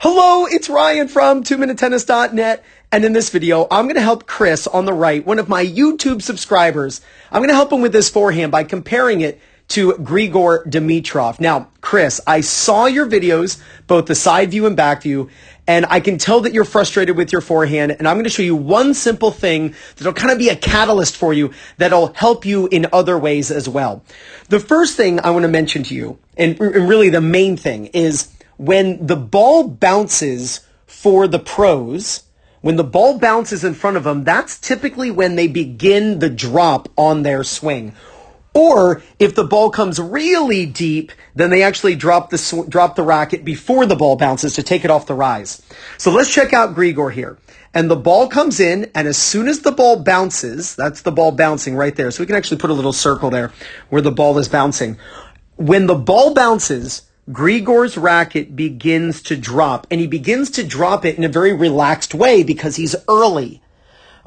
Hello, it's Ryan from 2minutetennis.net, and in this video, I'm going to help Chris on the right, one of my YouTube subscribers. I'm going to help him with this forehand by comparing it to Grigor Dimitrov. Now, Chris, I saw your videos, both the side view and back view, and I can tell that you're frustrated with your forehand, and I'm going to show you one simple thing that'll kind of be a catalyst for you that'll help you in other ways as well. The first thing I want to mention to you, and really the main thing, is when the ball bounces for the pros, when the ball bounces in front of them, that's typically when they begin the drop on their swing. Or if the ball comes really deep, then they actually drop the racket before the ball bounces to take it off the rise. So let's check out Grigor here. And the ball comes in, and as soon as the ball bounces, that's the ball bouncing right there. So we can actually put a little circle there where the ball is bouncing. When the ball bounces, Grigor's racket begins to drop, and he begins to drop it in a very relaxed way because he's early.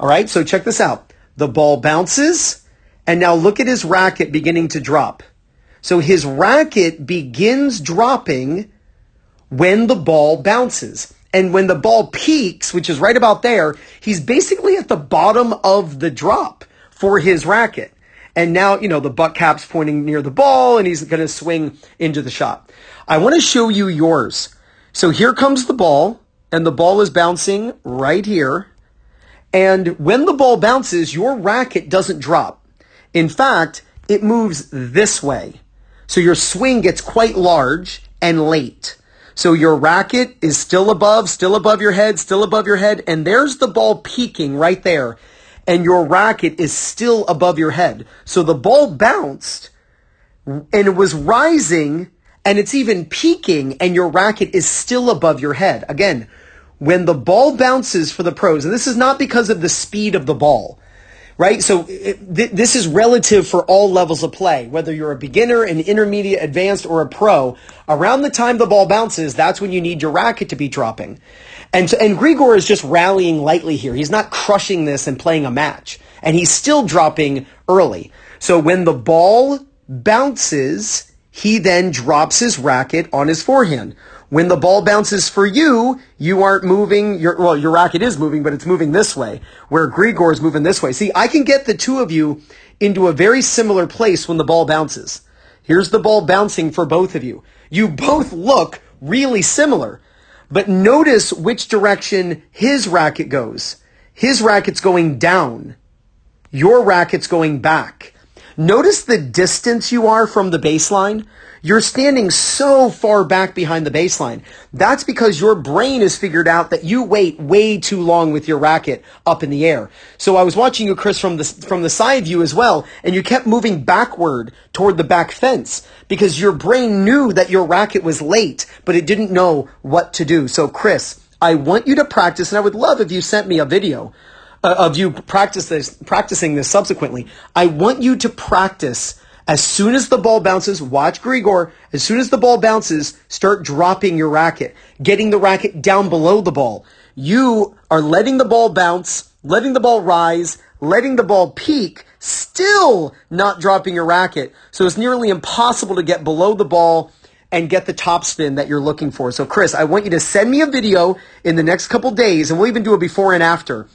All right, so check this out. The ball bounces, and now look at his racket beginning to drop. So his racket begins dropping when the ball bounces. And when the ball peaks, which is right about there, he's basically at the bottom of the drop for his racket. And now, the butt cap's pointing near the ball, and he's going to swing into the shot. I want to show you yours. So here comes the ball, and the ball is bouncing right here. And when the ball bounces, your racket doesn't drop. In fact, it moves this way. So your swing gets quite large and late. So your racket is still above your head, and there's the ball peaking right there. And your racket is still above your head. So the ball bounced, and it was rising, and it's even peaking, and your racket is still above your head. Again, when the ball bounces for the pros, and this is not because of the speed of the ball, right? So this is relative for all levels of play, whether you're a beginner, an intermediate, advanced, or a pro. Around the time the ball bounces, that's when you need your racket to be dropping. And Grigor is just rallying lightly here. He's not crushing this and playing a match. And he's still dropping early. So when the ball bounces, he then drops his racket on his forehand. When the ball bounces for you, you aren't moving. Your racket is moving, but it's moving this way, where Grigor is moving this way. See, I can get the two of you into a very similar place when the ball bounces. Here's the ball bouncing for both of you. You both look really similar. But notice which direction his racket goes. His racket's going down. Your racket's going back. Notice the distance you are from the baseline. You're standing so far back behind the baseline. That's because your brain has figured out that you wait way too long with your racket up in the air. So I was watching you, Chris, from the side view as well, and you kept moving backward toward the back fence because your brain knew that your racket was late, but it didn't know what to do. So, Chris, I want you to practice, and I would love if you sent me a video of you practicing this subsequently. I want you to practice. As soon as the ball bounces, watch Grigor. As soon as the ball bounces, start dropping your racket, getting the racket down below the ball. You are letting the ball bounce, letting the ball rise, letting the ball peak, still not dropping your racket. So it's nearly impossible to get below the ball and get the top spin that you're looking for. So Chris, I want you to send me a video in the next couple days, and we'll even do a before and after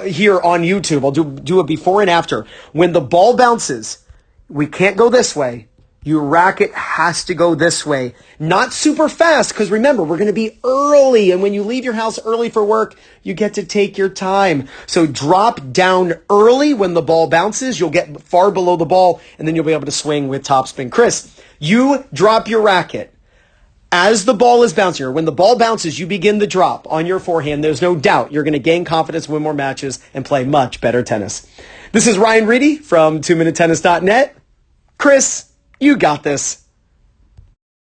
here on YouTube. I'll do a before and after. When the ball bounces, we can't go this way. Your racket has to go this way. Not super fast, because remember, we're going to be early. And when you leave your house early for work, you get to take your time. So drop down early when the ball bounces. You'll get far below the ball, and then you'll be able to swing with topspin. Chris, you drop your racket as the ball is bouncing, or when the ball bounces, you begin the drop on your forehand. There's no doubt you're going to gain confidence, win more matches, and play much better tennis. This is Ryan Reedy from 2minutetennis.net. Chris, you got this.